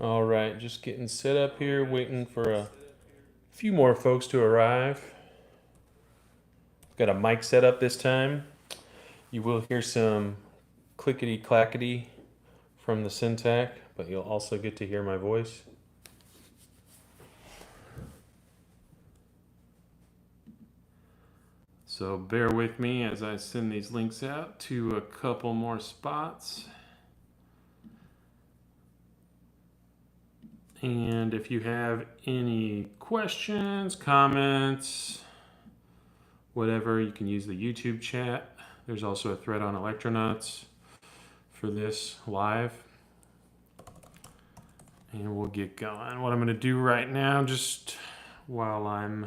All right, just getting set up here, waiting for a few more folks to arrive. Got a mic set up this time. You will hear some clickety clackety from the Syntakt, but you'll also get to hear my voice. So bear with me as I send these links out to a couple more spots. And if you have any questions, comments, whatever, you can use the YouTube chat. There's also a thread on Electronauts for this live. And we'll get going. What I'm going to do right now, just while I'm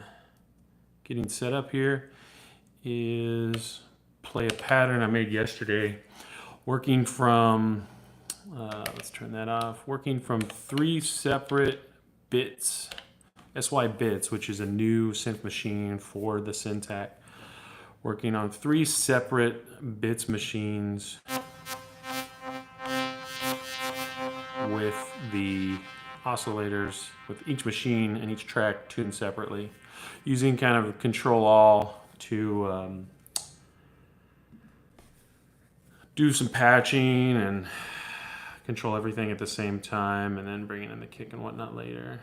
getting set up here, is play a pattern I made yesterday, working from, let's turn that off, working from 3 separate bits, SY bits, which is a new synth machine for the Syntakt, working on 3 separate bits machines with the oscillators, with each machine and each track tuned separately, using kind of Control-All to do some patching and control everything at the same time, and then bringing in the kick and whatnot later.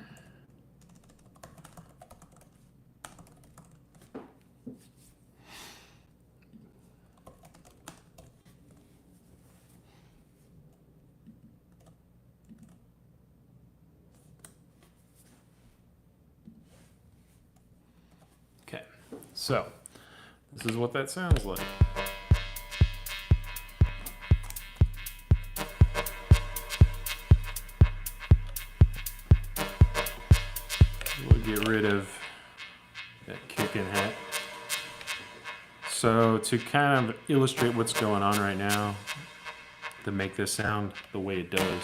Okay, so this is what that sounds like. We'll get rid of that kick and hat. So to kind of illustrate what's going on right now, to make this sound the way it does,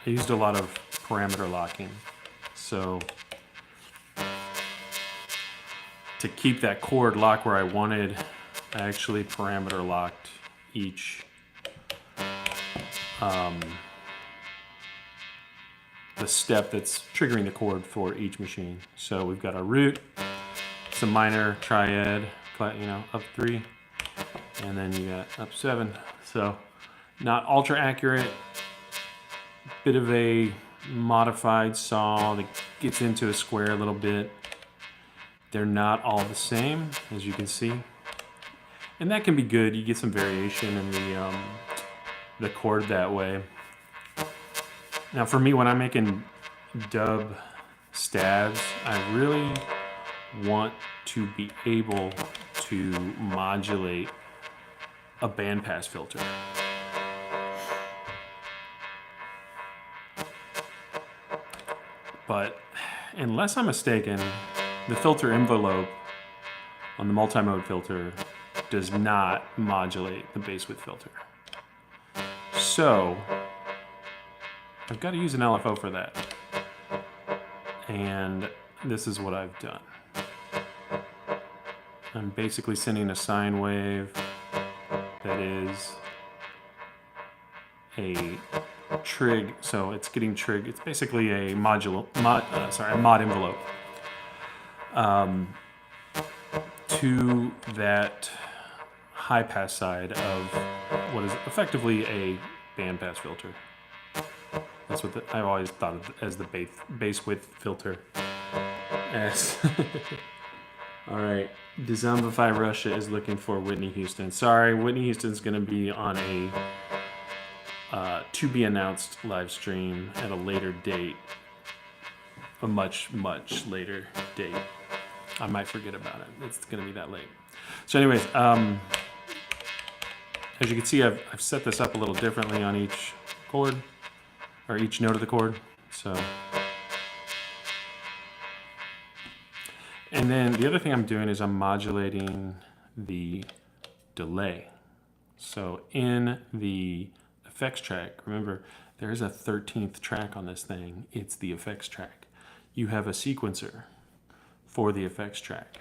I used a lot of parameter locking. So to keep that chord locked where I wanted, I actually parameter locked each the step that's triggering the chord for each machine. So we've got a root, some minor triad, up 3, and then you got up 7. So not ultra accurate, bit of a modified saw that gets into a square a little bit. They're not all the same, as you can see, and that can be good. You get some variation in the chord that way. Now for me, when I'm making dub stabs, I really want to be able to modulate a bandpass filter. But unless I'm mistaken, the filter envelope on the multi-mode filter does not modulate the bass width filter. So I've got to use an LFO for that. And this is what I've done. I'm basically sending a sine wave that is a trig, so it's getting trig. It's basically a mod envelope to that high pass side of what is effectively a bandpass filter. That's what I've always thought of as the bass width filter. All right, Dezombify Russia is looking for Whitney Houston. Sorry, Whitney Houston's going to be on a to be announced live stream at a later date, a much, much later date. I might forget about it. It's going to be that late. So anyways, as you can see, I've set this up a little differently on each chord, or each note of the chord. So, and then the other thing I'm doing is I'm modulating the delay. So in the effects track, remember there's a 13th track on this thing. It's the effects track. You have a sequencer for the effects track,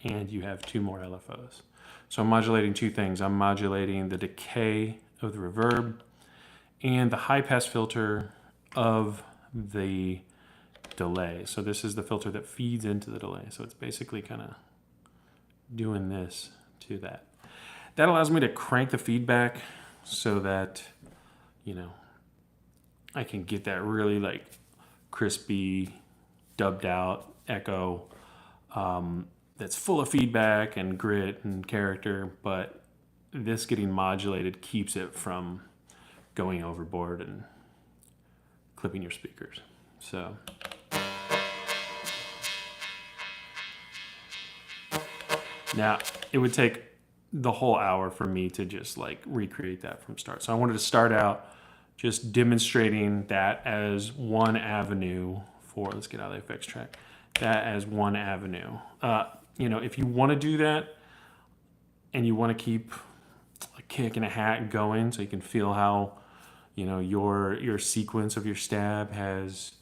and you have 2 more LFOs. So I'm modulating 2 things. I'm modulating the decay of the reverb, and the high pass filter of the delay. So this is the filter that feeds into the delay. So it's basically kind of doing this to that. That allows me to crank the feedback so that, you know, I can get that really like crispy, dubbed out echo that's full of feedback and grit and character, but this getting modulated keeps it from going overboard and clipping your speakers. So now it would take the whole hour for me to just like recreate that from start. So I wanted to start out just demonstrating that as one avenue for, let's get out of the effects track, that as one avenue. You know, if you want to do that and you want to keep a kick and a hat going so you can feel how, you know, your sequence of your stab has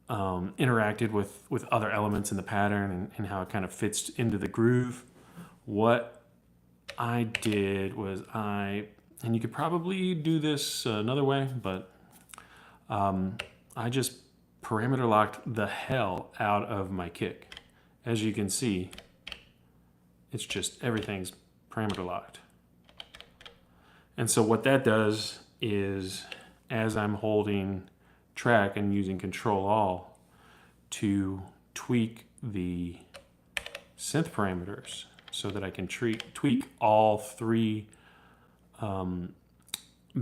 interacted with other elements in the pattern and how it kind of fits into the groove. What I did was and you could probably do this another way, but I just parameter locked the hell out of my kick. As you can see, it's just everything's parameter locked. And so what that does is, as I'm holding track and using Control-All to tweak the synth parameters so that I can tweak all three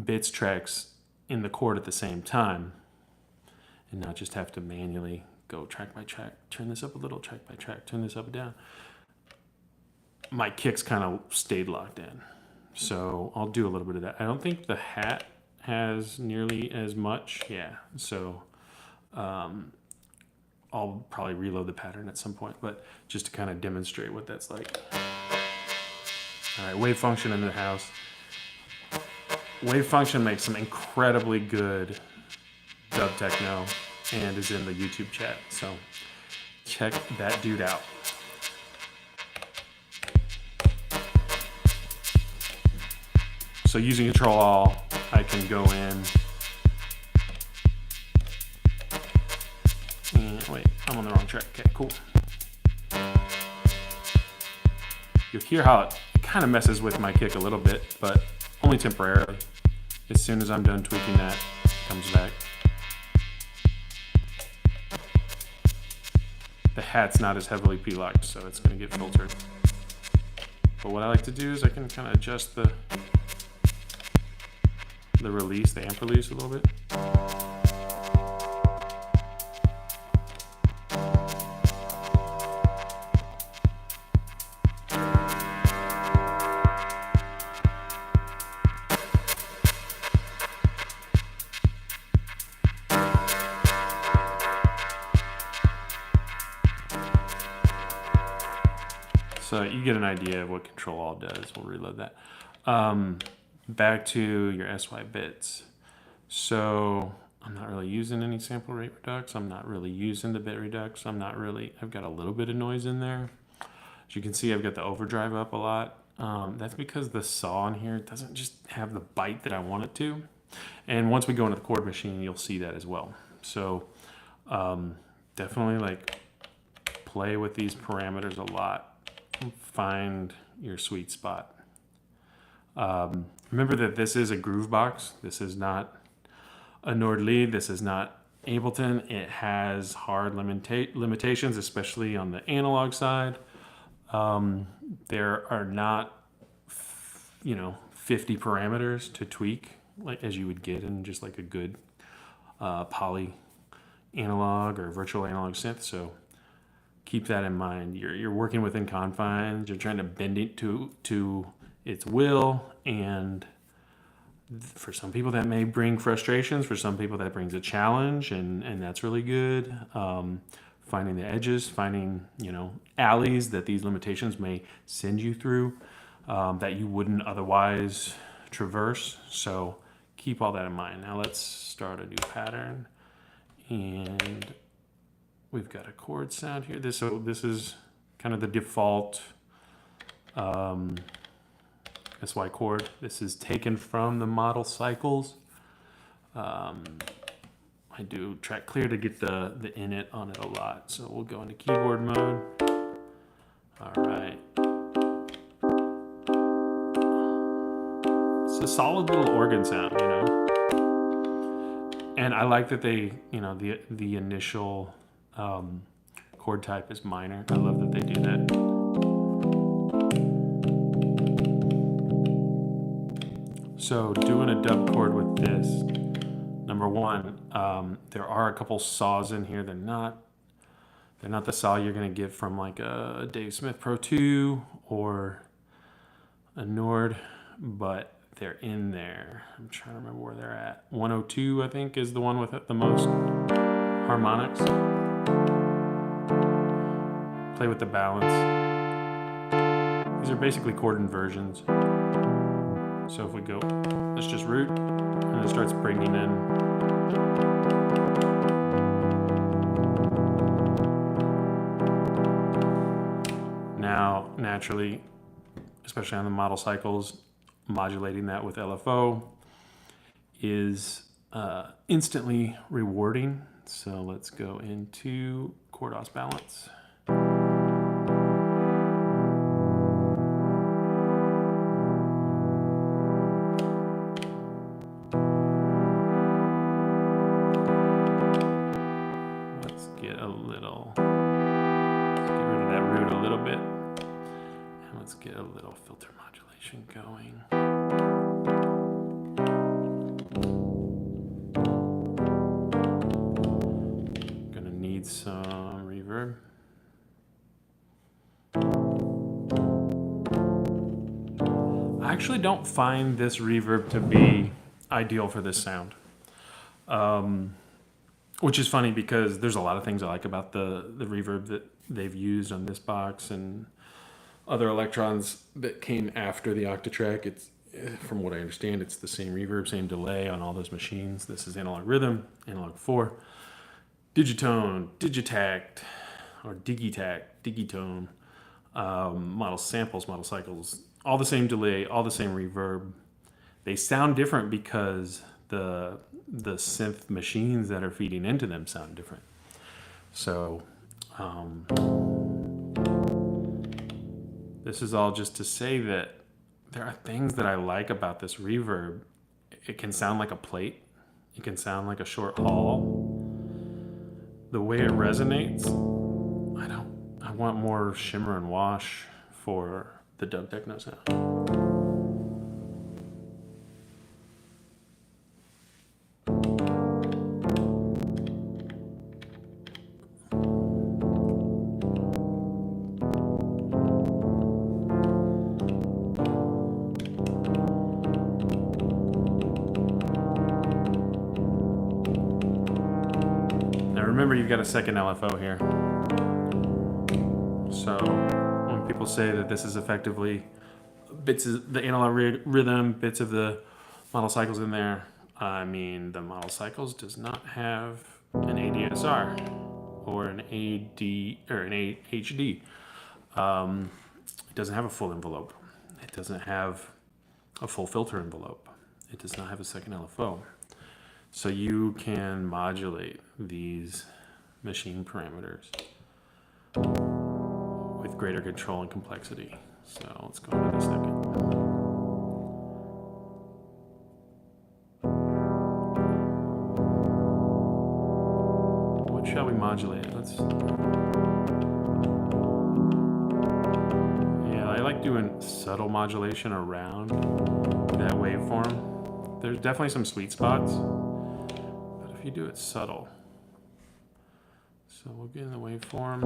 bits tracks in the chord at the same time and not just have to manually go track by track, turn this up a little, track by track, turn this up and down. My kicks kind of stayed locked in. So I'll do a little bit of that. I don't think the hat has nearly as much. Yeah, so I'll probably reload the pattern at some point, but just to kind of demonstrate what that's like. All right, wave function in the house. Wave function makes some incredibly good dub techno and is in the YouTube chat, so check that dude out. So using Control-All, I can go in and wait, I'm on the wrong track. Okay, cool. You'll hear how it kind of messes with my kick a little bit, but only temporarily. As soon as I'm done tweaking that, it comes back. The hat's not as heavily P-locked, so it's going to get filtered. But what I like to do is I can kind of adjust the release, the amp release a little bit. So you get an idea of what Control-Alt does. We'll reload that. Back to your SY bits. So I'm not really using any sample rate redux. I'm not really using the bit redux. I've got a little bit of noise in there. As you can see, I've got the overdrive up a lot. That's because the saw in here doesn't just have the bite that I want it to. And once we go into the chord machine, you'll see that as well. So definitely like play with these parameters a lot. Find your sweet spot. Remember that this is a groove box. This is not a Nord lead. This is not Ableton. It has hard limitations, especially on the analog side. There are not, 50 parameters to tweak, like as you would get in just like a good poly analog or virtual analog synth. So keep that in mind. You're working within confines. You're trying to bend it to its will, and for some people that may bring frustrations. For some people that brings a challenge, and that's really good. Finding the edges, finding alleys that these limitations may send you through that you wouldn't otherwise traverse. So keep all that in mind. Now let's start a new pattern, and we've got a chord sound here. This is kind of the default SY chord. This is taken from the model cycles. I do track clear to get the init on it a lot. So we'll go into keyboard mode. All right. It's a solid little organ sound, you know. And I like that they, you know, the initial chord type is minor. I love that they do that. So doing a dub chord with this, number one, there are a couple saws in here. They're not the saw you're gonna get from like a Dave Smith Pro 2 or a Nord, but they're in there. I'm trying to remember where they're at. 102, I think, is the one with the most harmonics. Play with the balance. These are basically chord inversions. So if we go, let's just root, and it starts bringing in. Now, naturally, especially on the model cycles, modulating that with LFO is instantly rewarding. So let's go into chord os balance. Let's get rid of that root a little bit. And let's get a little filter modulation going. Gonna need some reverb. I actually don't find this reverb to be ideal for this sound. Which is funny because there's a lot of things I like about the reverb that they've used on this box and other electrons that came after the Octatrack. It's, from what I understand, it's the same reverb, same delay on all those machines. This is analog rhythm, analog 4, digitone, digitact, or digitact, digitone, model samples, model cycles, all the same delay, all the same reverb. They sound different because the synth machines that are feeding into them sound different. So this is all just to say that there are things that I like about this reverb. It can sound like a plate. It can sound like a short hall. The way it resonates, I want more shimmer and wash for the dub techno sound. Remember, you've got a second LFO here. So when people say that this is effectively bits of the analog rhythm, bits of the model cycles in there, I mean, the model cycles does not have an ADSR or an AD or an HD. It doesn't have a full envelope. It doesn't have a full filter envelope. It does not have a second LFO. So you can modulate these machine parameters with greater control and complexity. So let's go into the second. What shall we modulate? Yeah, I like doing subtle modulation around that waveform. There's definitely some sweet spots. If you do it subtle. So we'll get in the waveform.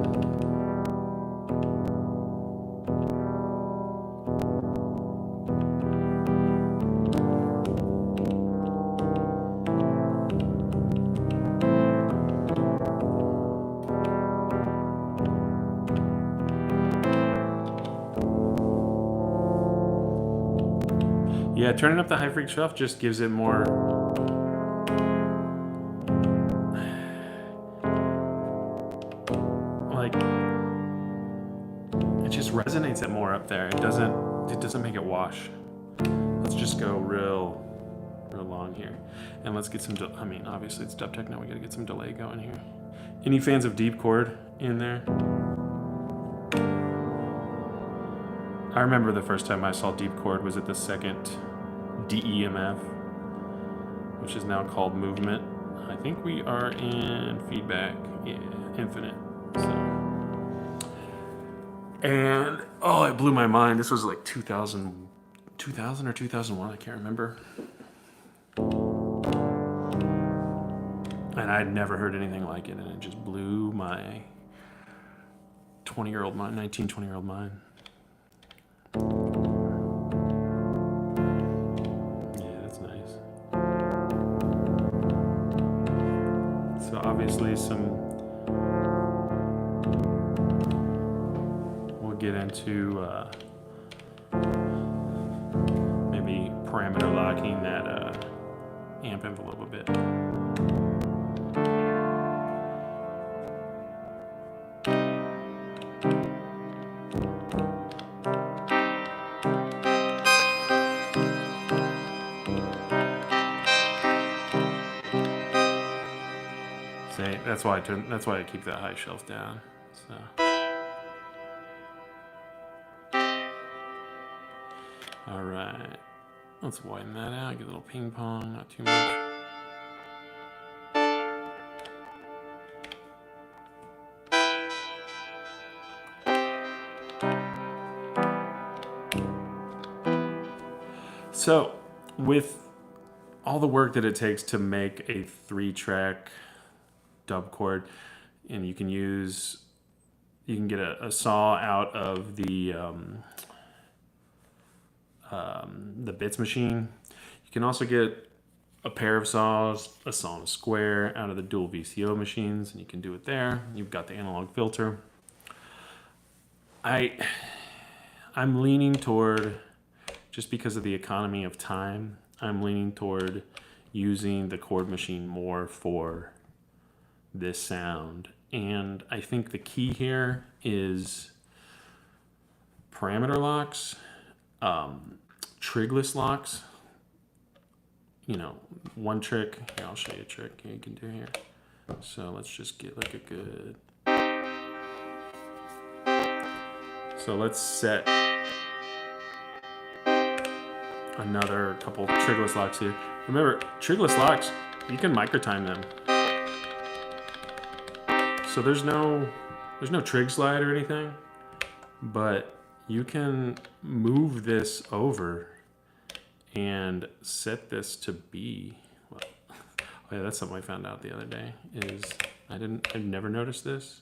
Yeah, turning up the high freq shelf just gives it more resonates it more up there. It doesn't make it wash. Let's just go real long here. And let's get some, I mean, obviously it's dub techno, we gotta get some delay going here. Any fans of deep chord in there? I remember the first time I saw deep chord was at the second DEMF, which is now called Movement. I think we are in feedback, yeah, infinite. So. And oh, it blew my mind. This was like 2000 or 2001, I can't remember. And I'd never heard anything like it, and it just blew my 20-year-old mind, 19, 20-year-old mind. Yeah, that's nice. So obviously we'll get into maybe parameter locking that amp envelope a bit. That's why I keep that high shelf down. So. All right, let's widen that out. Get a little ping pong, not too much. So, with all the work that it takes to make a 3-track dub chord, and you can get a saw out of the bits machine. You can also get a pair of saws, a saw and a square out of the dual VCO machines, and you can do it there. You've got the analog filter. I'm leaning toward, just because of the economy of time, I'm leaning toward using the chord machine more for this sound. And I think the key here is parameter locks, trigless locks. You know, one trick, here, I'll show you a trick you can do here. So let's just get like a good, so let's set another couple trigless locks here. Remember, trigless locks, you can microtime them. So there's no trig slide or anything, but you can move this over and set this to B. Well, oh yeah, that's something I found out the other day. I've never noticed this.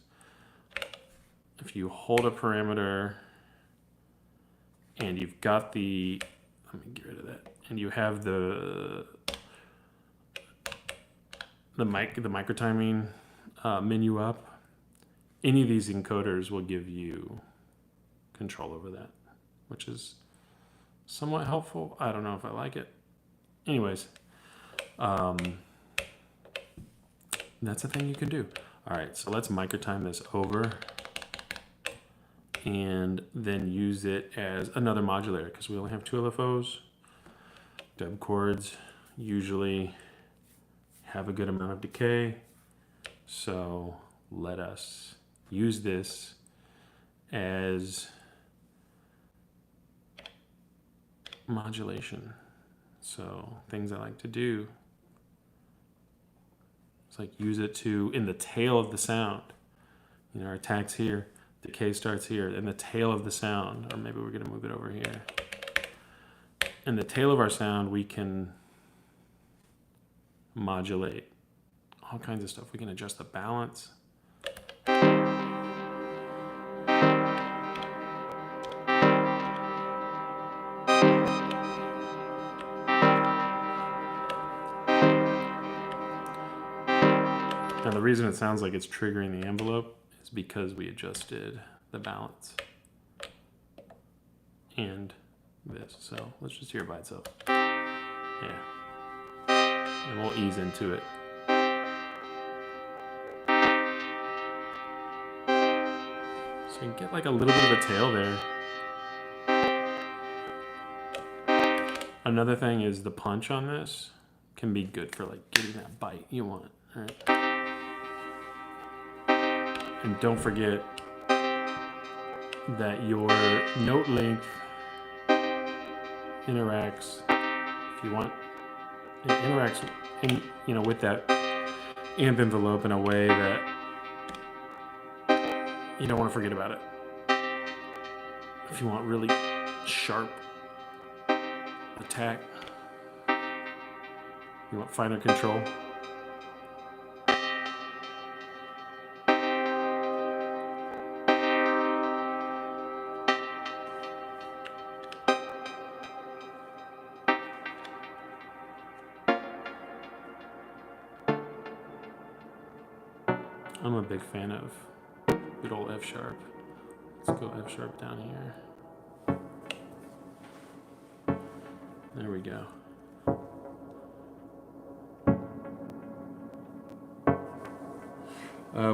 If you hold a parameter and you've got the, let me get rid of that, and you have the microtiming menu up, any of these encoders will give you control over that, which is somewhat helpful. I don't know if I like it. Anyways, that's a thing you can do. All right, so let's microtime this over and then use it as another modulator, because we only have 2 LFOs. Dub chords usually have a good amount of decay, so let us use this as modulation. So things I like to do, it's like use it to, in the tail of the sound, you know, our attack's here, decay starts here, in the tail of the sound, or maybe we're going to move it over here. In the tail of our sound, we can modulate all kinds of stuff. We can adjust the balance. Now the reason it sounds like it's triggering the envelope is because we adjusted the balance and this. So let's just hear it by itself. Yeah. And we'll ease into it. So you can get like a little bit of a tail there. Another thing is the punch on this can be good for like getting that bite you want. All right. And don't forget that your note length interacts, if you want, it interacts in, you know, with that amp envelope in a way that you don't want to forget about it. If you want really sharp attack, you want finer control. I'm a big fan of good old F sharp. Let's go F sharp down here. There we go.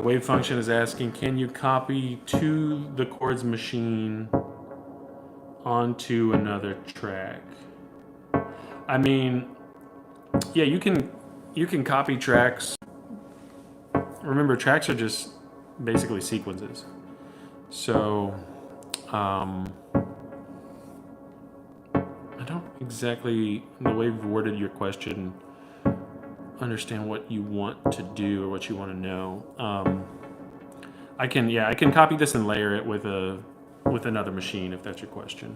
Wave Function is asking, can you copy to the Chords machine onto another track? I mean, yeah, you can copy tracks. Remember, tracks are just basically sequences. So, I don't exactly, the way you've worded your question, understand what you want to do or what you want to know. I can copy this and layer it with another machine if that's your question.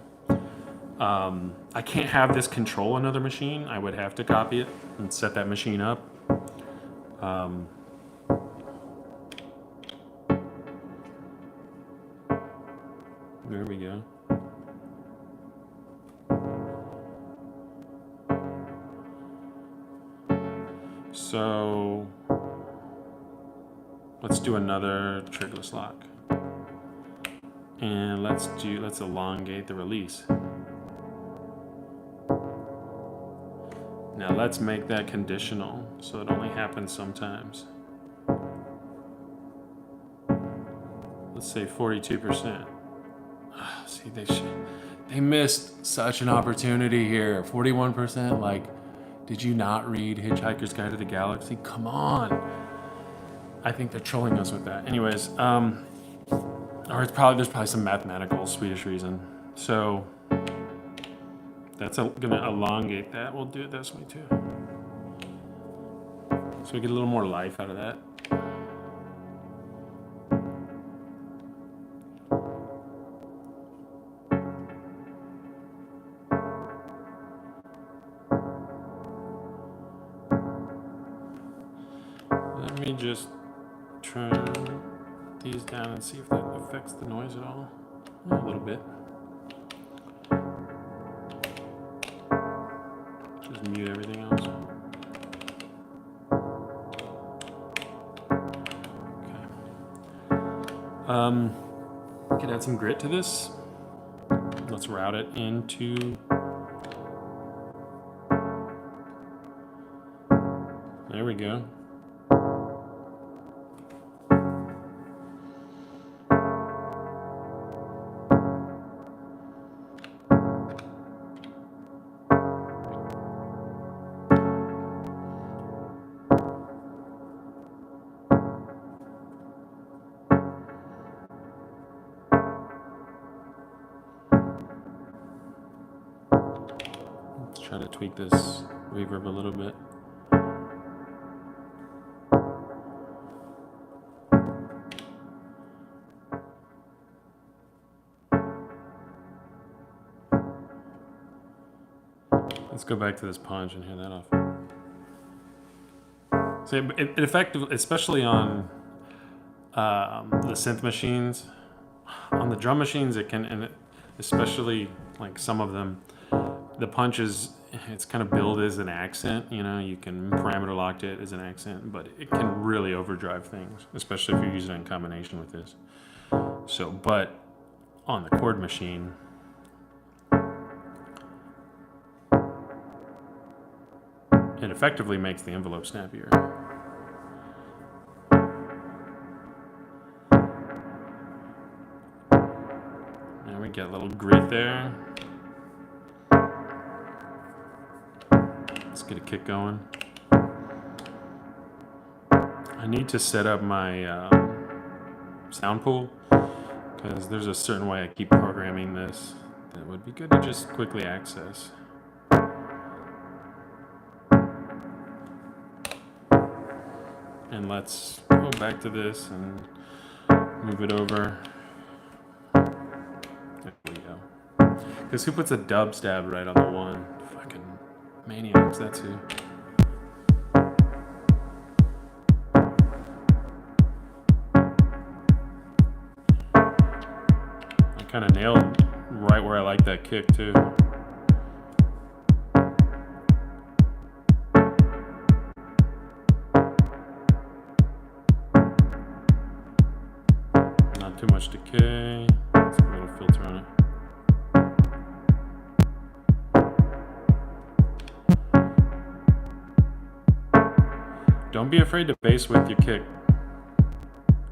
I can't have this control another machine. I would have to copy it and set that machine up. There we go. So let's do another triggerless lock. And let's elongate the release. Now let's make that conditional so it only happens sometimes. Let's say 42%. See, they missed such an opportunity here. 41%, like, did you not read Hitchhiker's Guide to the Galaxy? Come on. I think they're trolling us with that. Anyways, or there's probably some mathematical Swedish reason. So that's gonna elongate that. We'll do it this way too. So we get a little more life out of that. Let me just turn these down and see if that affects the noise at all. A little bit. Just mute everything else. Okay. Could add some grit to this. Let's route it into. There we go. Try to tweak this reverb a little bit. Let's go back to this punch and hear that off. So it effectively, especially on the synth machines, on the drum machines, it can, and especially like some of them, the punch it's kind of billed as an accent. You know, you can parameter lock it as an accent, but it can really overdrive things, especially if you're using it in combination with this. So, but on the Chord machine, it effectively makes the envelope snappier. Now we get a little grit there. Let's get a kick going. I need to set up my sound pool, because there's a certain way I keep programming this that would be good to just quickly access. And let's go back to this and move it over. There we go. Because who puts a dub stab right on the one? Fucking maniacs, that's who. I kind of nailed right where I like that kick too. Not too much decay. Let's put a little filter on it. Don't be afraid to bass with your kick.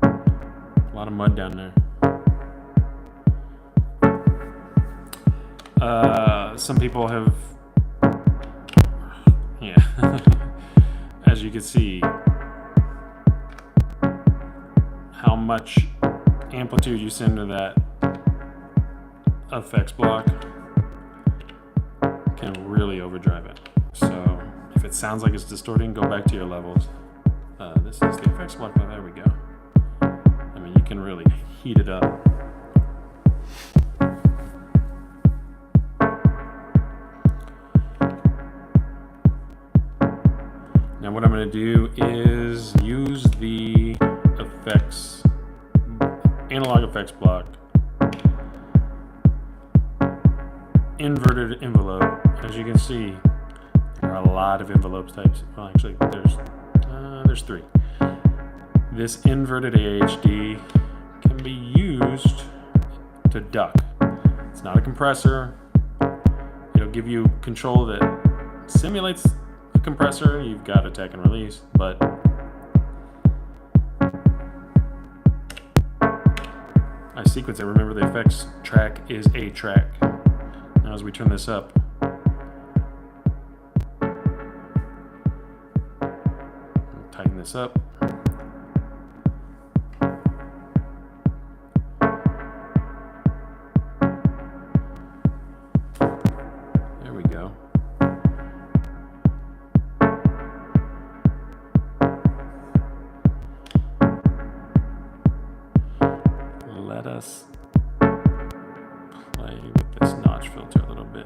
A lot of mud down there. Some people have, yeah, as you can see, how much amplitude you send to that effects block can really overdrive it. So if it sounds like it's distorting, go back to your levels. This is the effects block. Oh, there we go. I mean, you can really heat it up. Now what I'm going to do is use the effects, analog effects block, inverted envelope. As you can see, there are a lot of envelope types. Well, actually, there's three. This inverted AHD can be used to duck. It's not a compressor. It'll give you control that simulates a compressor. You've got attack and release, but I sequence it. Remember, the effects track is a track. Now as we turn this up, tighten this up. There we go. Let us play with this notch filter a little bit.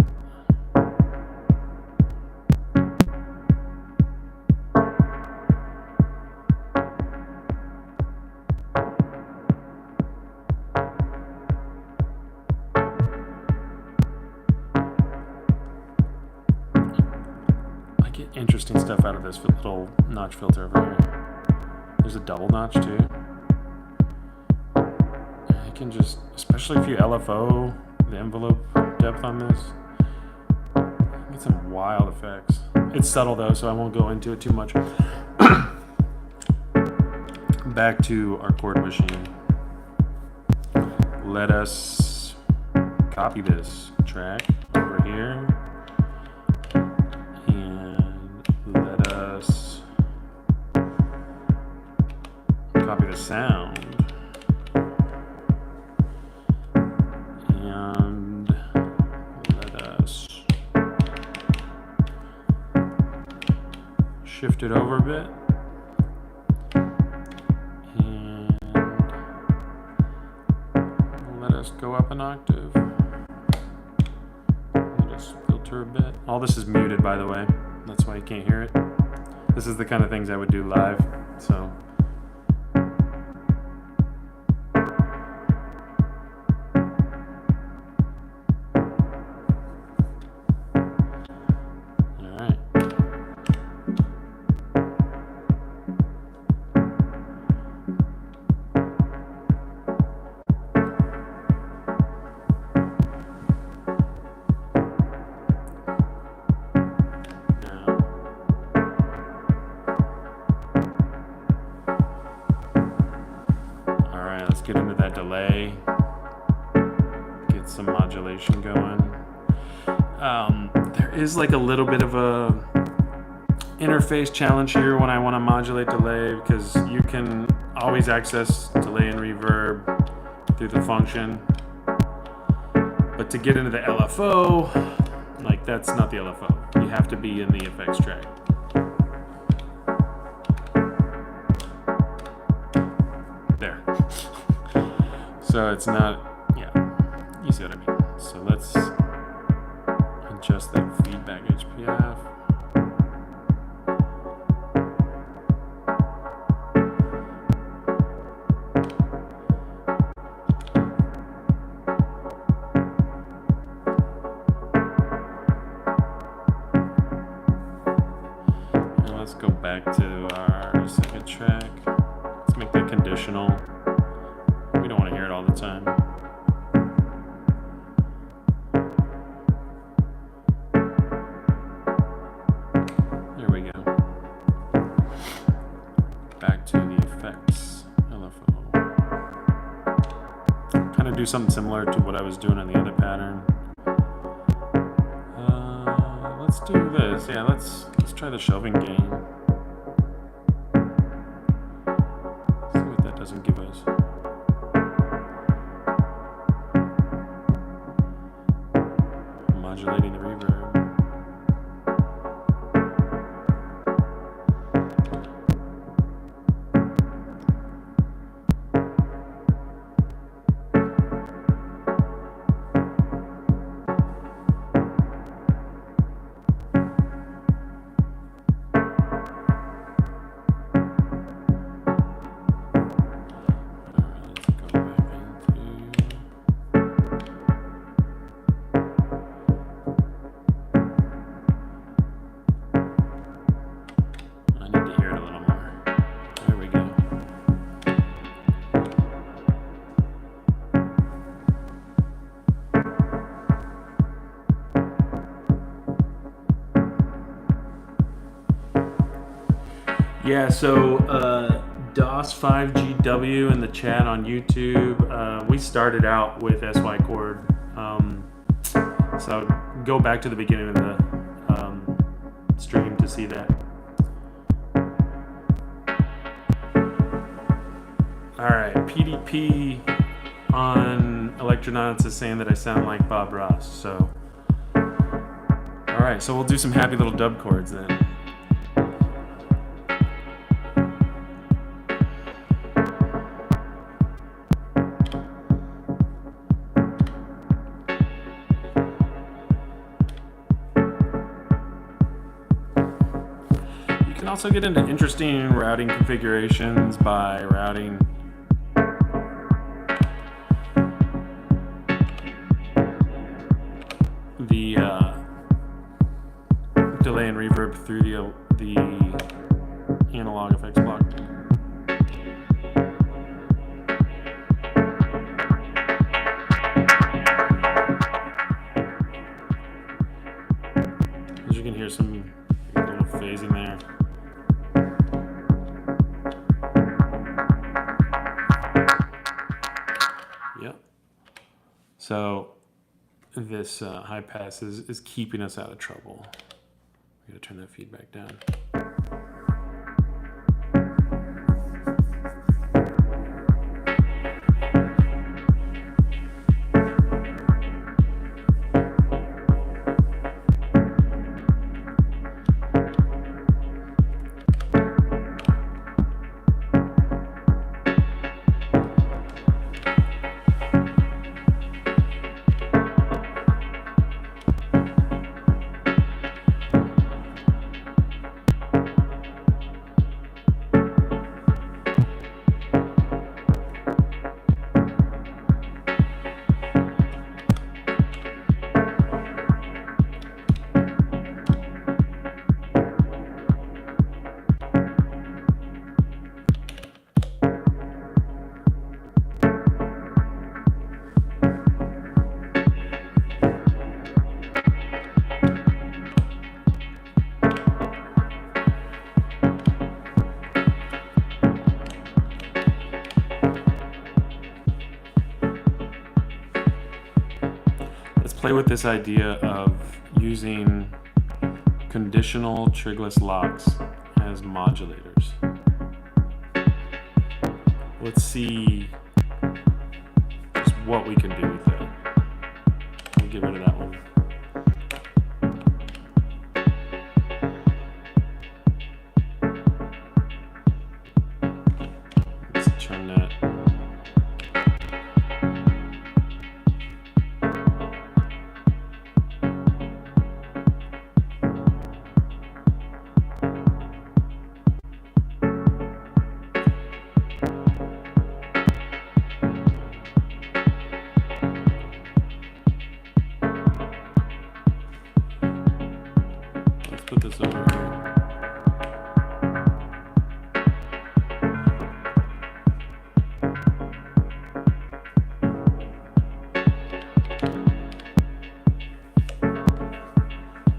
I get interesting stuff out of this little notch filter over here. There's a double notch too. Can just, especially if you LFO the envelope depth on this, get some wild effects. It's subtle though, so I won't go into it too much. Back to our chord machine. Let us copy this track over here, and let us copy the sound. Shift it over a bit, and let us go up an octave. Let us filter a bit. All this is muted, by the way. That's why you can't hear it. This is the kind of things I would do live, so. Get into that delay, get some modulation going. There is like a little bit of a interface challenge here when I want to modulate delay, because you can always access delay and reverb through the function. But to get into the LFO, like that's not the LFO. You have to be in the effects track. There. So it's not, yeah, you see what I mean. So let's adjust that feedback HPF. Now let's go back to our second track. Let's make that conditional. We don't want to hear it all the time. There we go. Back to the effects LFO. Kind of do something similar to what I was doing on the other pattern. Let's do this. Yeah, let's try the shelving gain. See what that doesn't give us. Modulating the reverb. Yeah, so DOS5GW in the chat on YouTube, we started out with SY Chord. So go back to the beginning of the stream to see that. All right, PDP on Electronauts is saying that I sound like Bob Ross. So, all right, so we'll do some happy little dub chords then. Also get into interesting routing configurations by routing the delay and reverb through the analog effects block. As you can hear some little phasing there. So this high pass is keeping us out of trouble. We gotta turn that feedback down. Play with this idea of using conditional trigless locks as modulators. Let's see just what we can do with that. We'll get rid of that one. Let's turn that. Put this over here.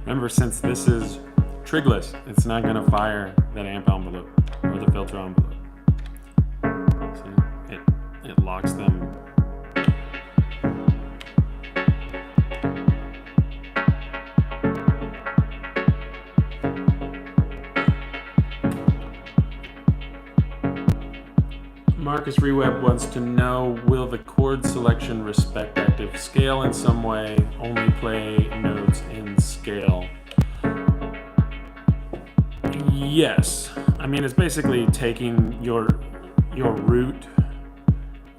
Remember, since this is trigless, it's not going to fire that amp envelope or the filter envelope. See, it locks them. Marcus Reweb wants to know, will the chord selection respect active scale in some way, only play notes in scale? Yes. I mean, it's basically taking your root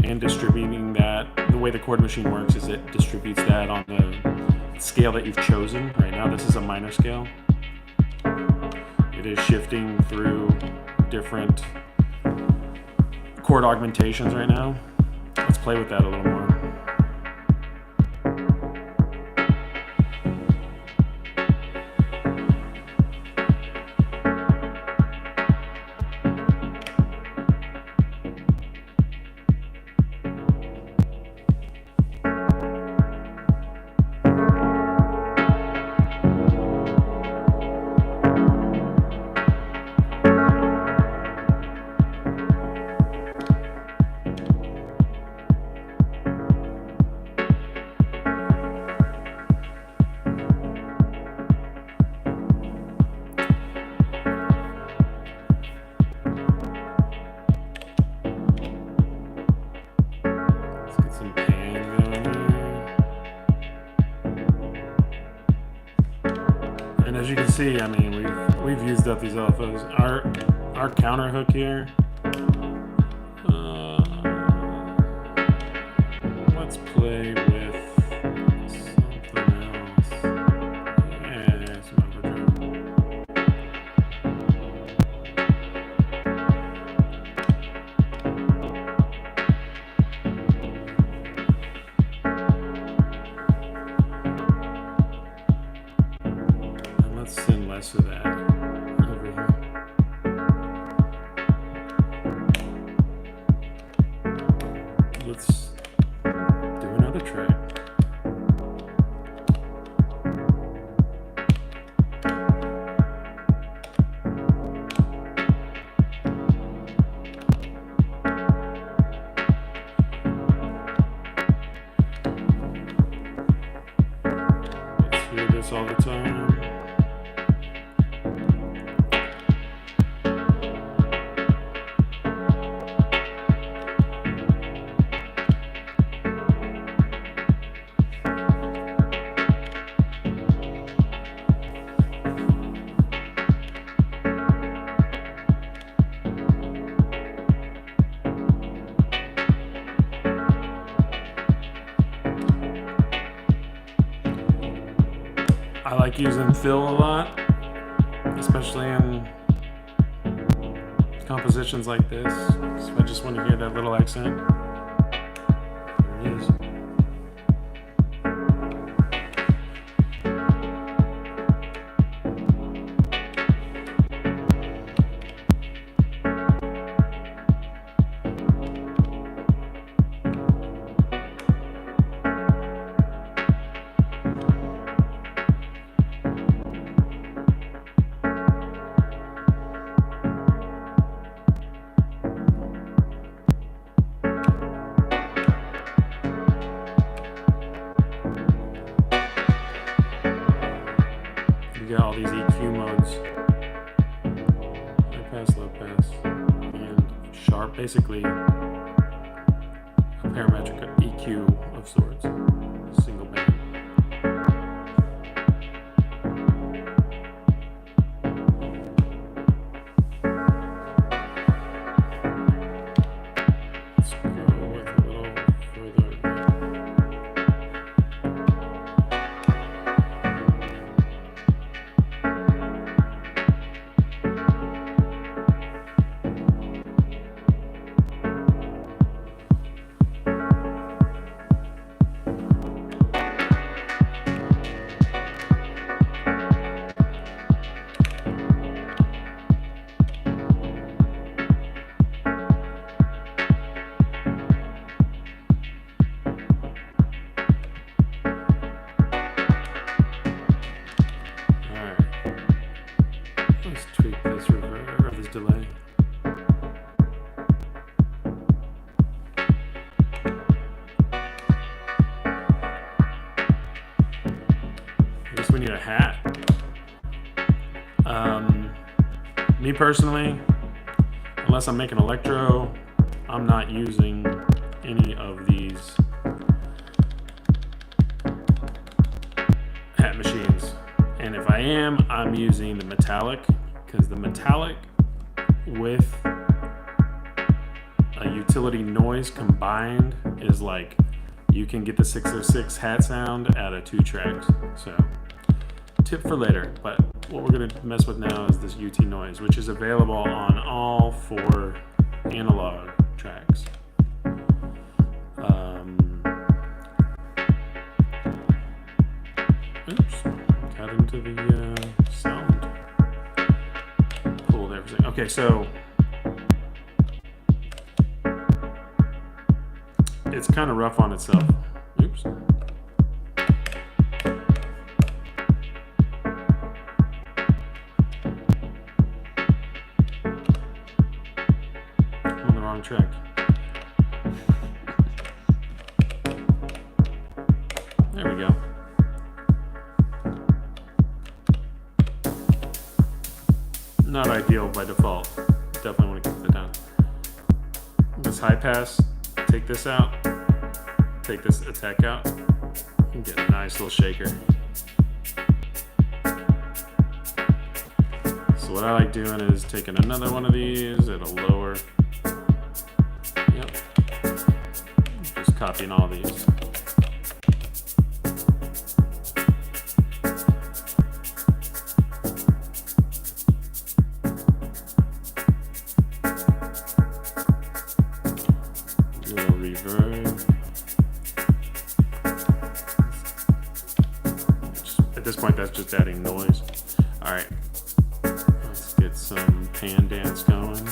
and distributing that. The way the chord machine works is it distributes that on the scale that you've chosen. Right now this is a minor scale. It is shifting through different chord augmentations right now. Let's play with that a little more. As you can see, I mean, we've used up these LFOs. Our counter hook here. Let's play with something else. Yeah, some overdrive. Let's send less of that over here. Let's do another track. Let's hear this all the time. I like using fill a lot, especially in compositions like this. So I just want to hear that little accent. There it is. these EQ modes, high pass, low pass, and sharp, basically a parametric EQ of sorts, single band. Let's go with a little further. Let's tweak this reverb or this delay. I guess we need a hat. Me personally, unless I'm making electro, I'm not using any of these hat machines. And if I am, I'm using the metallic, because the metallic with a utility noise combined is like, you can get the 606 hat sound out of 2 tracks. So tip for later, but what we're going to mess with now is this UT noise, which is available on all 4 analog tracks. Oops, got into the sound. Pulled everything. Okay, so it's kind of rough on itself. Oops. I'm on the wrong track. There we go. Not ideal by default. Definitely want to keep that down. This high pass, take this out, take this attack out, and get a nice little shaker. So what I like doing is taking another one of these at a lower. Yep. Just copying all these. Reverb. At this point, that's just adding noise. All right, let's get some pan dance going.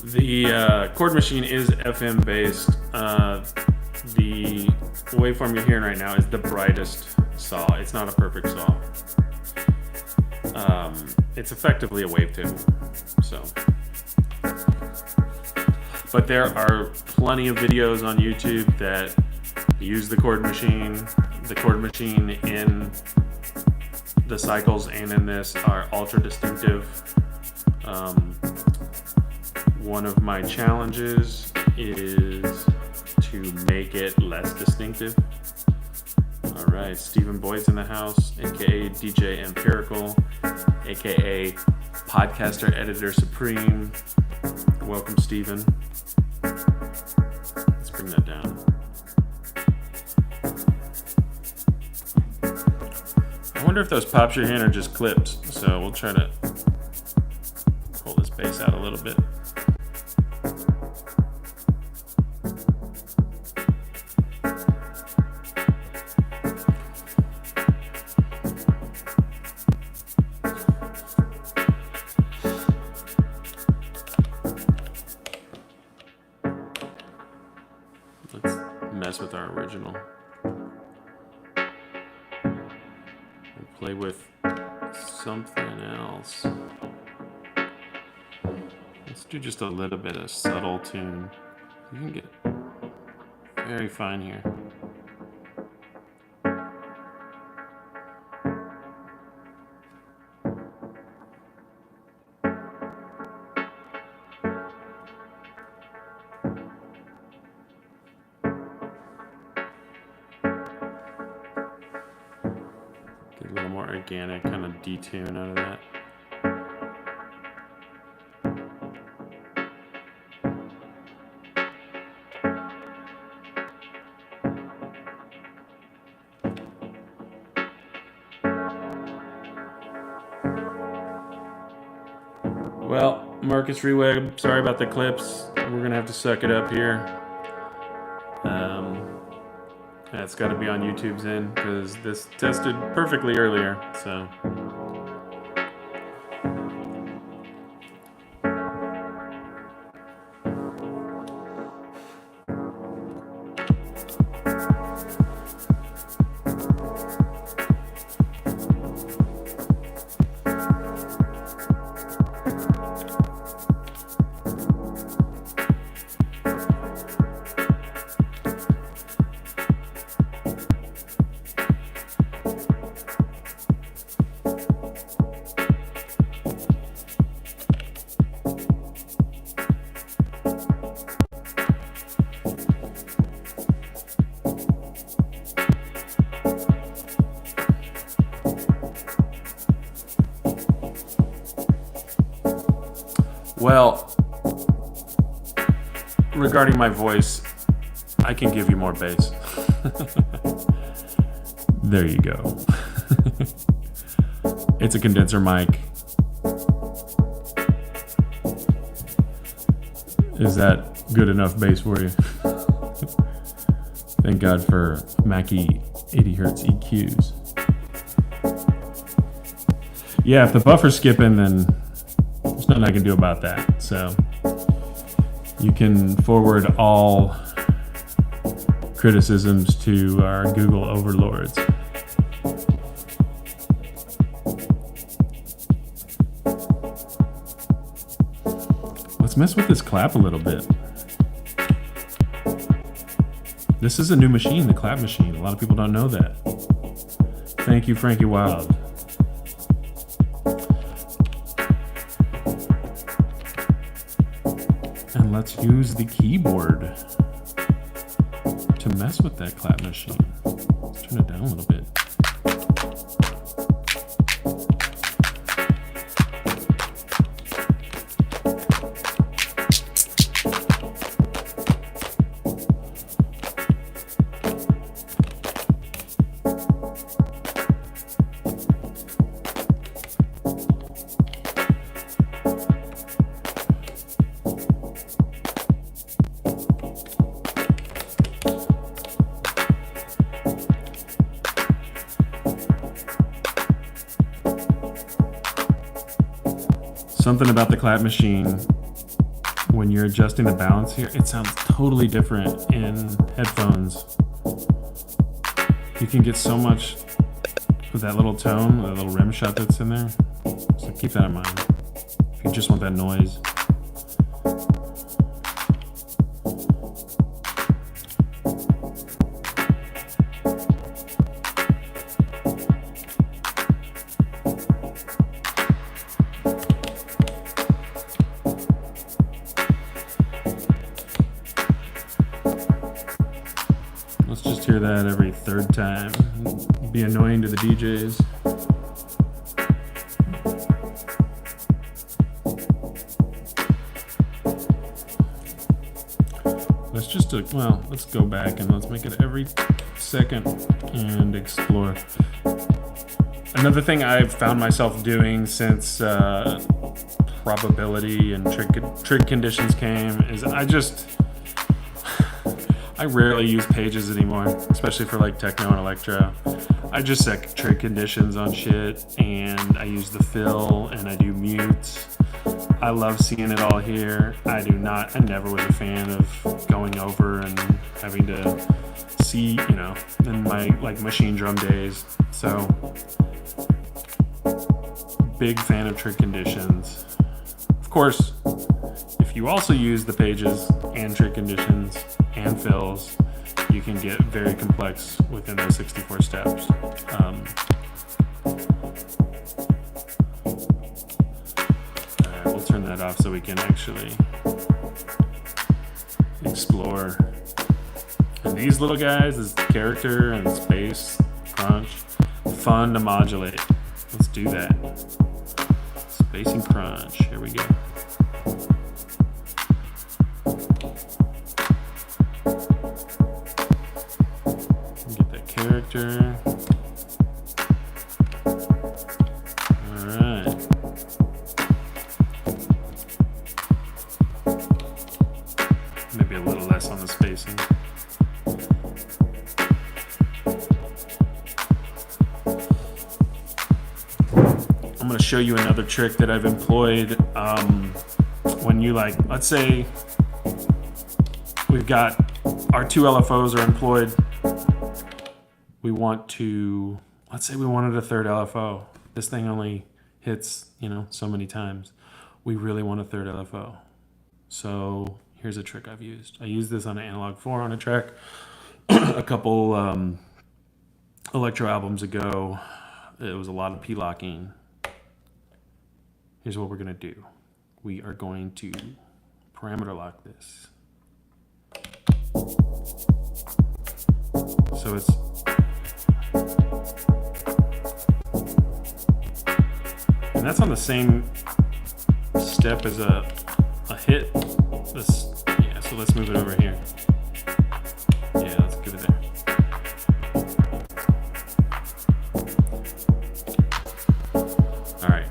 The Chord machine is FM based. The waveform you're hearing right now is the brightest saw. It's not a perfect saw. It's effectively a wavetable. So, but there are plenty of videos on YouTube that use the Chord machine. The Chord machine in the cycles and in this are ultra distinctive. One of my challenges is to make it less distinctive. All right, Stephen Boyd's in the house, aka DJ Empirical, aka Podcaster Editor Supreme. Welcome, Stephen. Let's bring that down. I wonder if those pops you're hearing are just clips, so we'll try to pull this bass out a little bit. play with something else. Let's do just a little bit of subtle tune. You can get very fine here. Get a little more organic kind of detune out of that. Well, Marcus Reweb, sorry about the clips. We're gonna have to suck it up here. It's got to be on YouTube's end because this tested perfectly earlier. So. Well, regarding my voice, I can give you more bass. There you go. It's a condenser mic. Is that good enough bass for you? Thank God for Mackie 80 Hertz EQs. Yeah, if the buffer's skipping, then there's nothing I can do about that. So you can forward all criticisms to our Google overlords. Let's mess with this clap a little bit. This is a new machine, the clap machine. A lot of people don't know that. Thank you, Frankie Wild. And let's use the keyboard to mess with that clap machine. Let's turn it down a little bit. Something about the clap machine, when you're adjusting the balance here, it sounds totally different in headphones. You can get so much with that little tone, that little rim shot that's in there. So keep that in mind if you just want that noise. Let's just hear that every third time. Be annoying to the DJs. Let's go back and let's make it every second and explore. Another thing I've found myself doing since probability and trig conditions came is I rarely use pages anymore, especially for like techno and electro. I just set trig conditions on shit and I use the fill and I do mutes. I love seeing it all here. I never was a fan of going over and having to see, in my like machine drum days. So big fan of trick conditions. Of course, if you also use the pages and trick conditions and fills, you can get very complex within the 64 steps. Alright, we'll turn that off so we can actually explore. And these little guys, this character and space, crunch, fun to modulate. Let's do that. Space and crunch, here we go. Get that character. Alright. Maybe a little less on the spacing. I'm going to show you another trick that I've employed when you let's say we've got our two LFOs are employed. We want to, let's say we wanted a third LFO. This thing only hits, so many times. We really want a third LFO. So here's a trick I've used. I used this on an Analog 4 on a track a couple electro albums ago. It was a lot of P-locking. Here's what we're going to do. We are going to parameter lock this. So it's and that's on the same step as a hit. Yeah, so let's move it over here. Yeah, let's give it there. All right.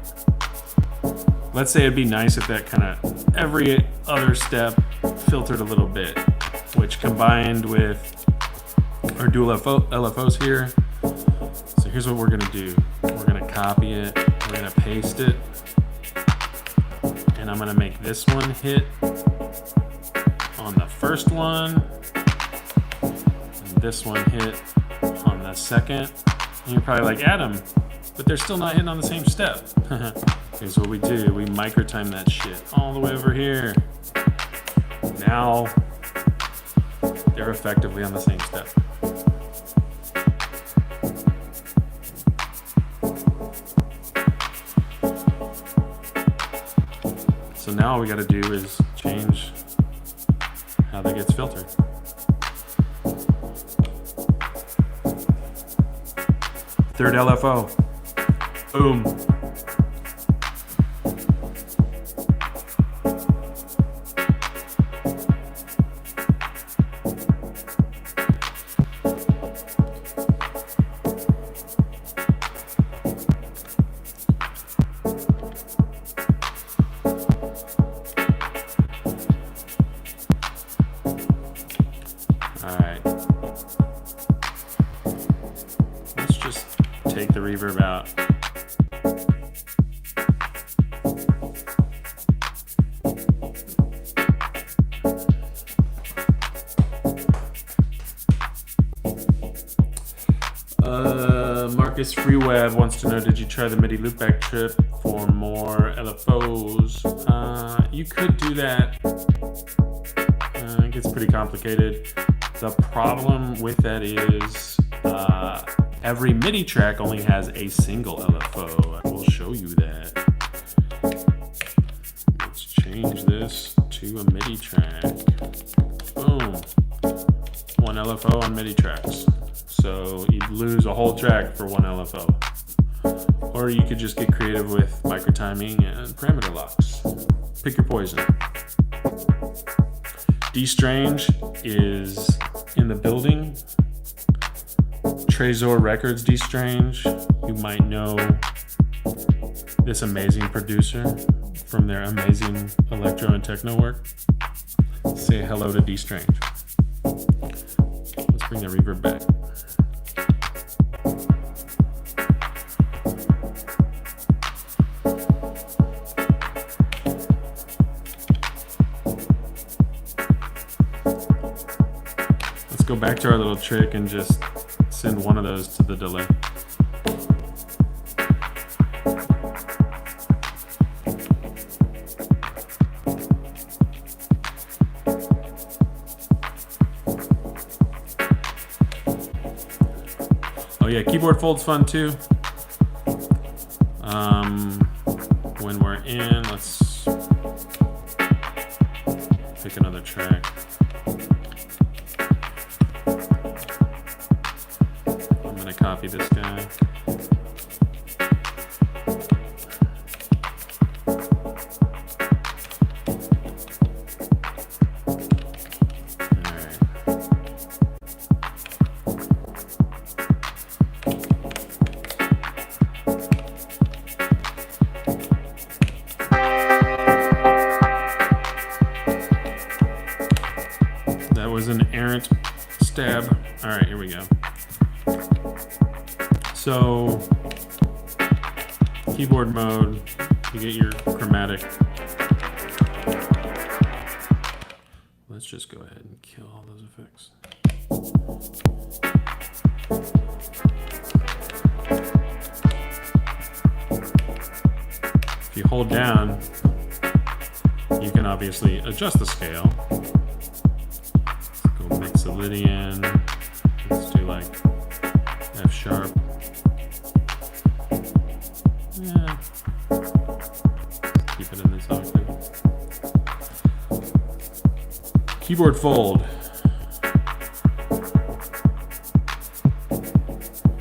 Let's say it'd be nice if that kind of every other step filtered a little bit, which combined with our dual LFOs here. So here's what we're gonna do. We're gonna copy it, we're gonna paste it, and I'm gonna make this one hit on the first one, and this one hit on the second. And you're probably like, Adam, but they're still not hitting on the same step. Here's what we do. We micro time that shit all the way over here. Now they're effectively on the same step. So now all we got to do is change how that gets filtered. Third LFO. Boom. Alright. Let's just take the reverb out. Marcus Freeweb wants to know, did you try the MIDI loopback trip for more LFOs? You could do that. It gets pretty complicated. The problem with that is every MIDI track only has a single LFO. I will show you that. Let's change this to a MIDI track. Boom. One LFO on MIDI tracks. So you'd lose a whole track for one LFO. Or you could just get creative with micro timing and parameter locks. Pick your poison. D-Strange is in the building. Trezor Records D-Strange. You might know this amazing producer from their amazing electro and techno work. Say hello to D-Strange. Let's bring the reverb back. Go back to our little trick and just send one of those to the delay. yeah, keyboard fold's fun too. When we're in, let's pick another track. I'm gonna copy this guy. An errant stab. All right, here we go. So keyboard mode, you get your chromatic. Let's just go ahead and kill all those effects. If you hold down, you can obviously adjust the scale. Mixolydian. Let's do like F sharp. Yeah. Keep it in this octave. Keyboard fold.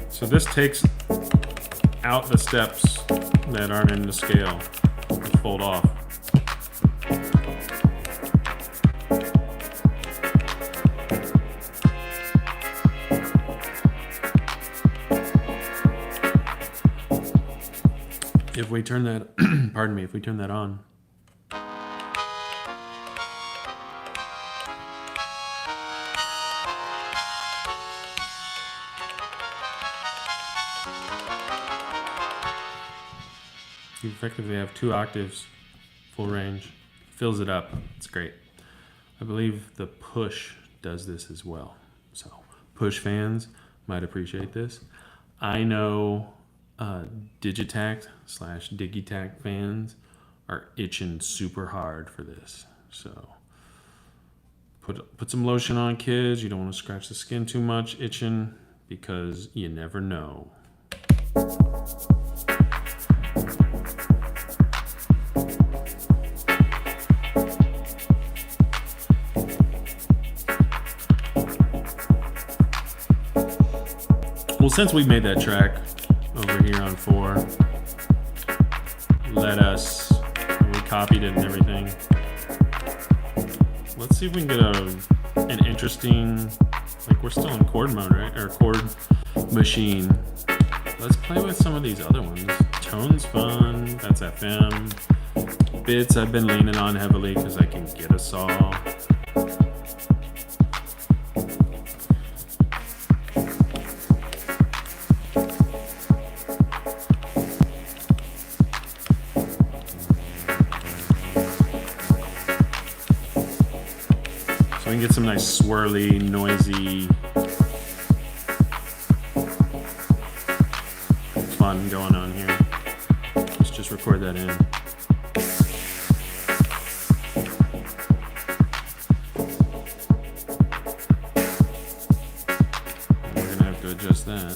So this takes out the steps that aren't in the scale. Just fold off. If we turn that, pardon me, if we turn that on, you effectively have 2 octaves, full range, fills it up. It's great. I believe the push does this as well. So push fans might appreciate this. I know Digitact / Digitact fans are itching super hard for this. So put some lotion on, kids. You don't want to scratch the skin too much itching because you never know. Well, since we made that track over here on 4, we copied it and everything. Let's see if we can get an interesting, like we're still in chord mode, right? Or chord machine. Let's play with some of these other ones. Tone's fun, that's FM. Bits I've been leaning on heavily because I can get a saw. So we can get some nice swirly, noisy fun going on here. Let's just record that in. We're gonna have to adjust that.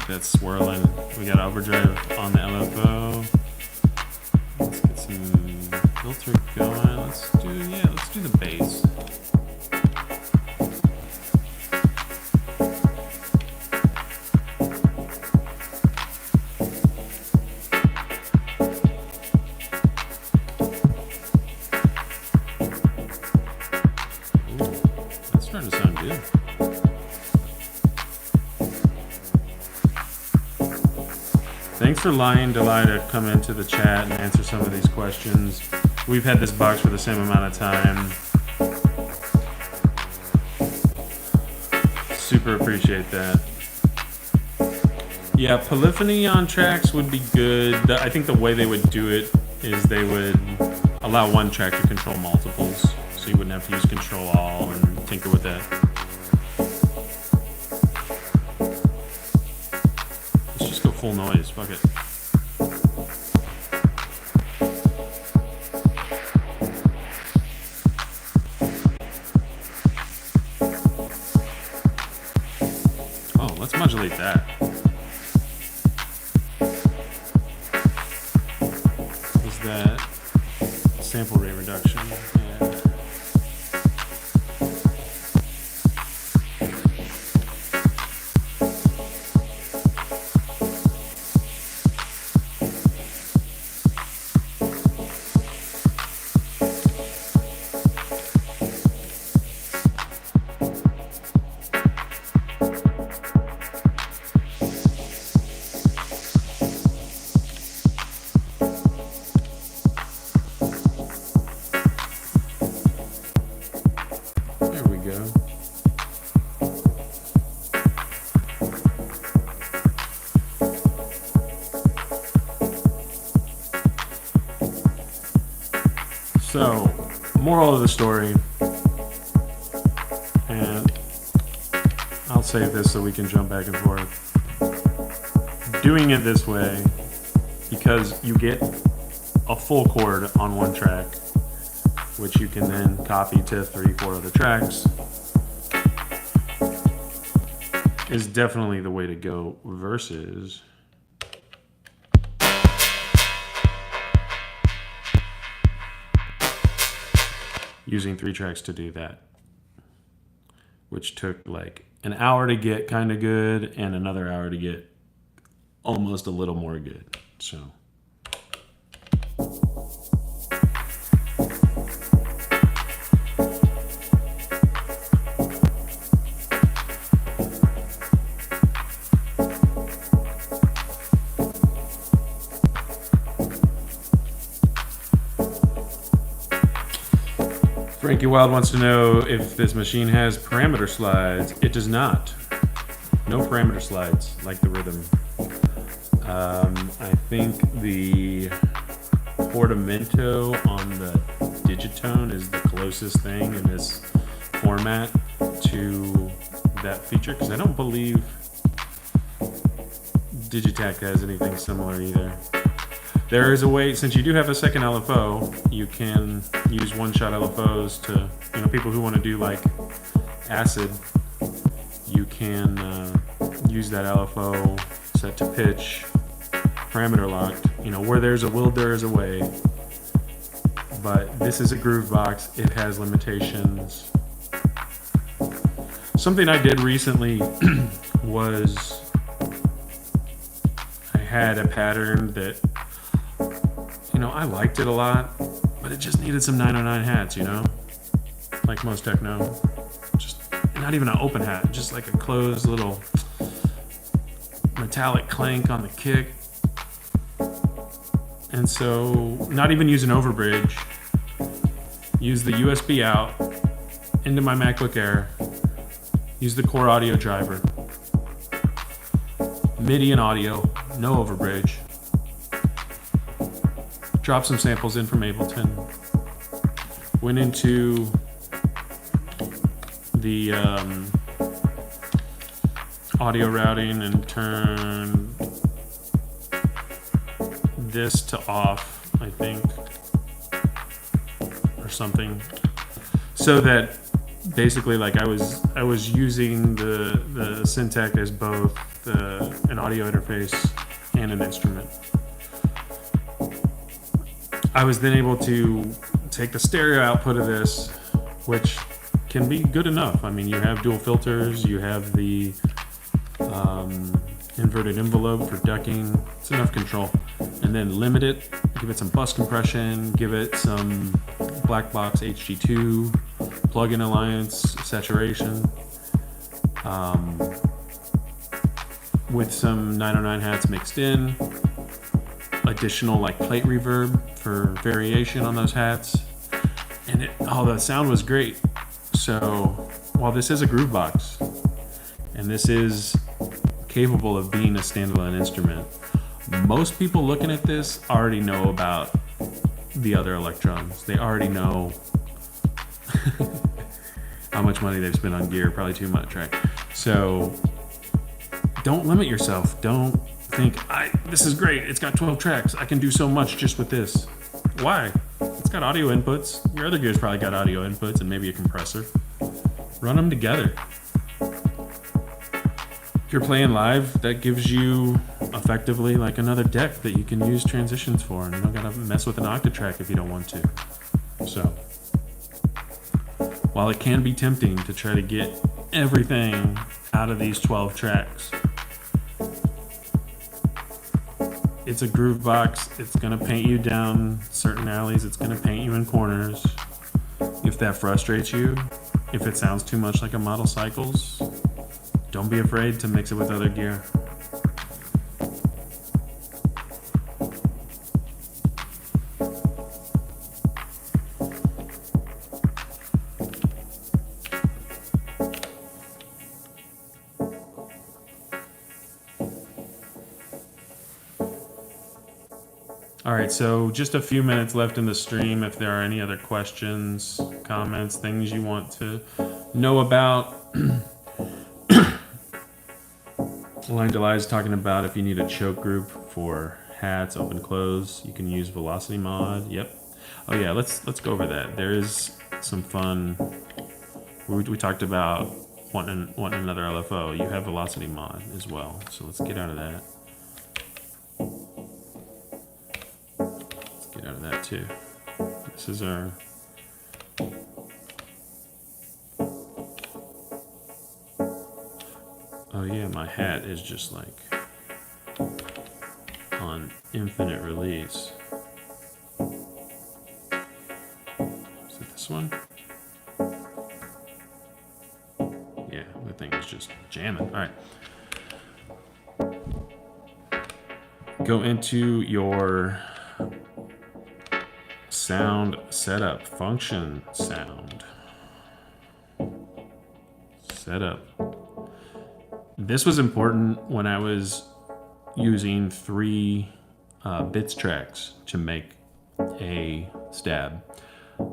That's swirling. We got overdrive on the LFO. Let's get some filter going. Let's do the bass. Ooh, that's starting to sound good. Thanks for Lion Delight to come into the chat and answer some of these questions. We've had this box for the same amount of time. Super appreciate that. Yeah, polyphony on tracks would be good. I think the way they would do it is they would allow one track to control multiples, so you wouldn't have to use control all and tinker with that. Let's just go full noise, fuck it. Oh, let's modulate that. That sample rate reduction. Yeah. So, moral of the story, and I'll save this so we can jump back and forth. Doing it this way, because you get a full chord on one track, which you can then copy to 3-4 other tracks, is definitely the way to go versus using 3 tracks to do that, which took like an hour to get kind of good and another hour to get almost a little more good. So Frankie Wild wants to know if this machine has parameter slides. It does not. No parameter slides like the rhythm. I think the portamento on the digitone is the closest thing in this format to that feature, because I don't believe Digitakt has anything similar either. There is a way, since you do have a second LFO, you can use one-shot LFOs to, you know, people who want to do like acid, you can use that LFO set to pitch, parameter locked. You know, where there's a will, there is a way. But this is a groove box, it has limitations. Something I did recently was I had a pattern that, you know, I liked it a lot, but it just needed some 909 hats, you know? Like most techno. Just not even an open hat, just like a closed little metallic clank on the kick. And so, not even use an overbridge. Use the USB out into my MacBook Air. Use the core audio driver. MIDI and audio, no overbridge. Drop some samples in from Ableton. Went into the audio routing and turned this to off, I think, or something, so that basically, like, I was using the Syntakt as both an audio interface and an instrument. I was then able to take the stereo output of this, which can be good enough. I mean, you have dual filters, you have the inverted envelope for ducking. It's enough control. And then limit it, give it some bus compression, give it some black box HG2, plug-in alliance, saturation, with some 909 hats mixed in, additional like plate reverb for variation on those hats, and the sound was great. So while this is a groove box, and this is capable of being a standalone instrument. Most people looking at this already know about the other electrons. They already know how much money they've spent on gear, probably too much, right? So don't limit yourself. Don't think, this is great, it's got 12 tracks, I can do so much just with this. Why? It's got audio inputs. Your other gear's probably got audio inputs and maybe a compressor. Run them together. If you're playing live, that gives you effectively like another deck that you can use transitions for, and you don't gotta mess with an octatrack if you don't want to. So, while it can be tempting to try to get everything out of these 12 tracks, it's a groove box. It's gonna paint you down certain alleys. It's gonna paint you in corners. If that frustrates you, if it sounds too much like a Model Cycles, don't be afraid to mix it with other gear. All right, so just a few minutes left in the stream. If there are any other questions, comments, things you want to know about. Line Delay is talking about if you need a choke group for hats, open, close, you can use velocity mod. Yep. Oh yeah, let's go over that. There is some fun. We talked about wanting another LFO. You have velocity mod as well. So let's get out of that. Let's get out of that too. This is our oh yeah, my hat is just like on infinite release. Is it this one? Yeah, the thing is just jamming. All right. Go into your sound setup, function sound. Setup. This was important when I was using 3 bits tracks to make a stab.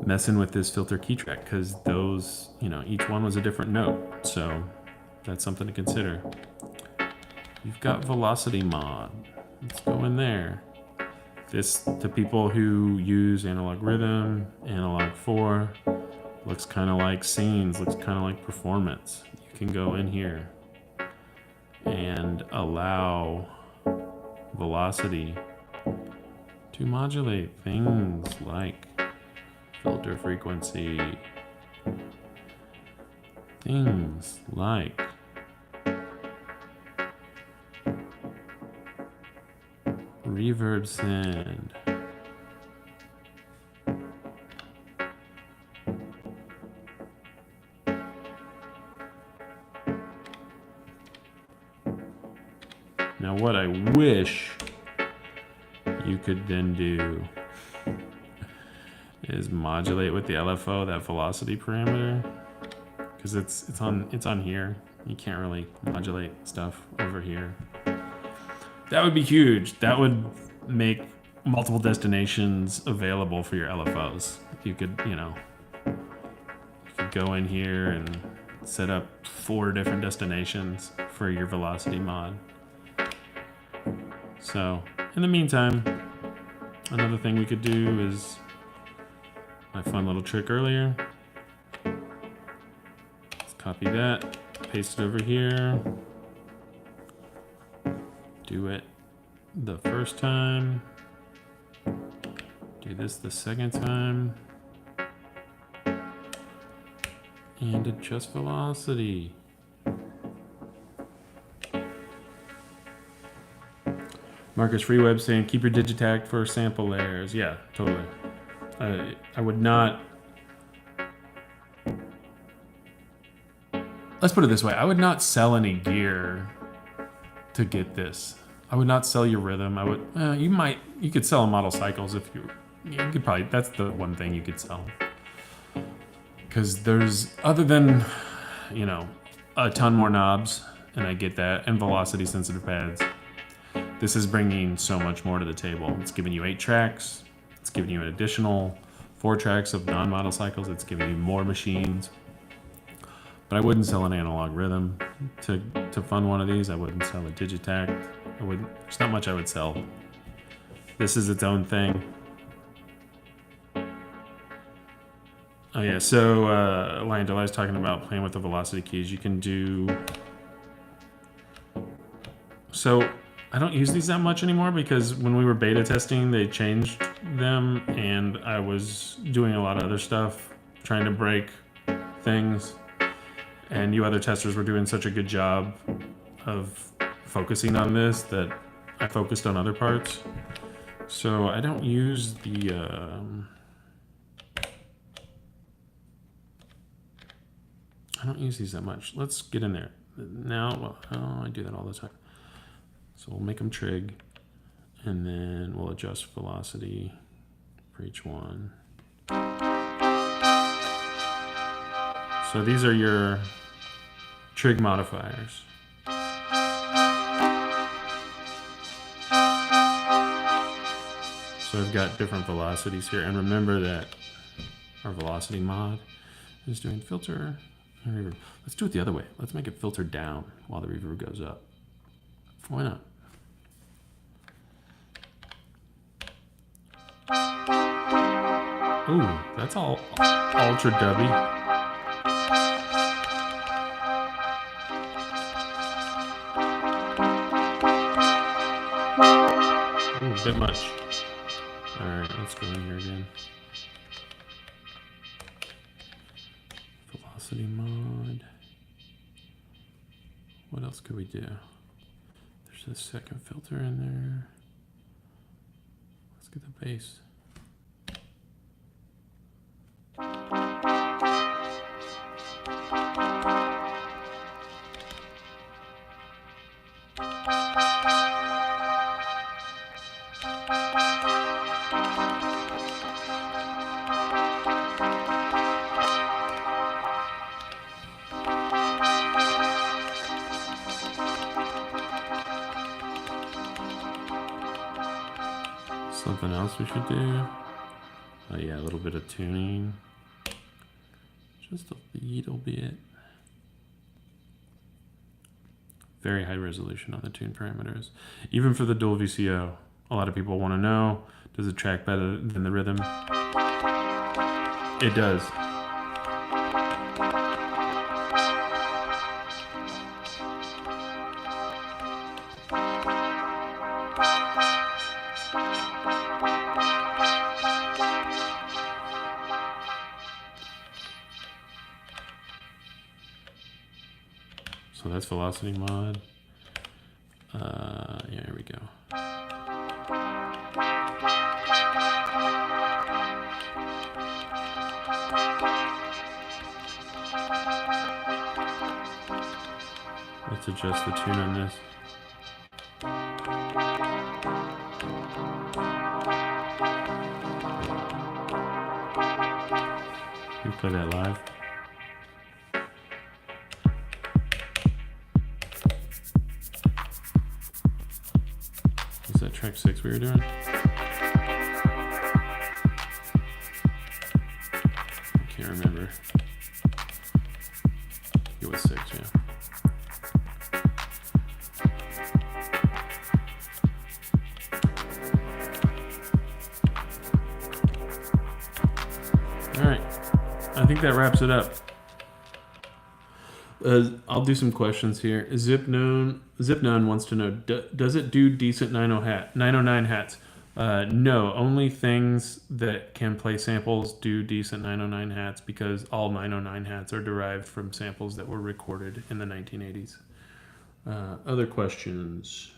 Messing with this filter key track, because those, each one was a different note. So that's something to consider. You've got velocity mod. Let's go in there. This, to people who use analog rhythm, analog 4, looks kind of like scenes, looks kind of like performance. You can go in here and allow velocity to modulate things like filter frequency, things like reverb send, now what I wish you could then do is modulate with the LFO, that velocity parameter, because it's on here. You can't really modulate stuff over here. That would be huge. That would make multiple destinations available for your LFOs. You could, you could go in here and set up 4 different destinations for your velocity mod. So, in the meantime, another thing we could do is my fun little trick earlier. Let's copy that, paste it over here. Do it the first time. Do this the second time. And adjust velocity. Marcus Freeweb saying, keep your Digitact for sample layers. Yeah, totally. I would not... Let's put it this way. I would not sell any gear to get this. I would not sell your rhythm. I would... you could sell a Model Cycles if you could probably... That's the one thing you could sell. Because there's... Other than, a ton more knobs and I get that, and velocity sensitive pads. This is bringing so much more to the table. It's giving you 8 tracks. It's giving you an additional 4 tracks of non-model cycles. It's giving you more machines. But I wouldn't sell an analog rhythm to fund one of these. I wouldn't sell a Digitact. There's not much I would sell. This is its own thing. Oh yeah, so Liondell, I was talking about playing with the velocity keys. You can do... So I don't use these that much anymore because when we were beta testing, they changed them and I was doing a lot of other stuff, trying to break things. And you other testers were doing such a good job of focusing on this that I focused on other parts. So I don't use the... I don't use these that much. Let's get in there. Now, well, oh, I do that all the time. So we'll make them trig, and then we'll adjust velocity for each one. So these are your trig modifiers. So I've got different velocities here, and remember that our velocity mod is doing filter and reverb. Let's do it the other way. Let's make it filter down while the reverb goes up. Why not? Ooh, that's all ultra dubby. Ooh, a bit much. Alright, let's go in here again. Velocity mod. What else could we do? There's a second filter in there. Let's get the bass. Something else we should do? Oh yeah, a little bit of tuning. Just a little bit. Very high resolution on the tune parameters. Even for the dual VCO, a lot of people want to know, does it track better than the rhythm? It does. So that's velocity mod. Yeah, here we go. Let's adjust the tune on this. Can we play that live? Track 6 we were doing? I can't remember. It was 6, yeah. Alright, I think that wraps it up. I'll do some questions here. Zipnone wants to know, does it do decent 909 hats? No, only things that can play samples do decent 909 hats because all 909 hats are derived from samples that were recorded in the 1980s. Other questions?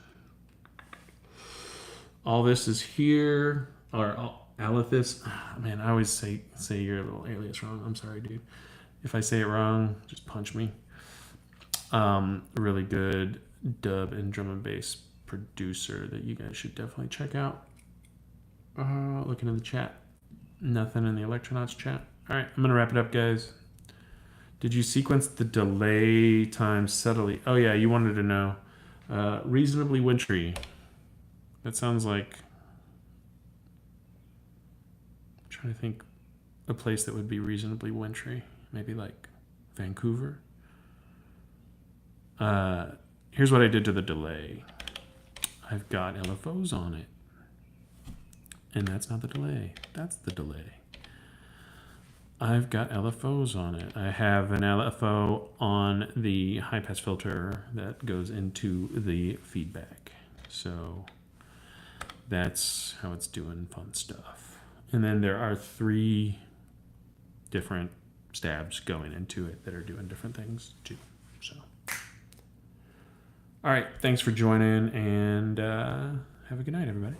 All this is here, or Alethis. Man, I always say your little alias wrong. I'm sorry, dude. If I say it wrong, just punch me. Really good dub and drum and bass producer that you guys should definitely check out. Looking in the chat. Nothing in the Electronauts chat. All right, I'm going to wrap it up, guys. Did you sequence the delay time subtly? Oh yeah, you wanted to know. Reasonably wintry. That sounds like... I'm trying to think a place that would be reasonably wintry. Maybe like Vancouver. Here's what I did to the delay. I've got LFOs on it. And that's not the delay. That's the delay. I've got LFOs on it. I have an LFO on the high pass filter that goes into the feedback. So that's how it's doing fun stuff. And then there are 3 different stabs going into it that are doing different things too. So, all right, thanks for joining, and have a good night, everybody.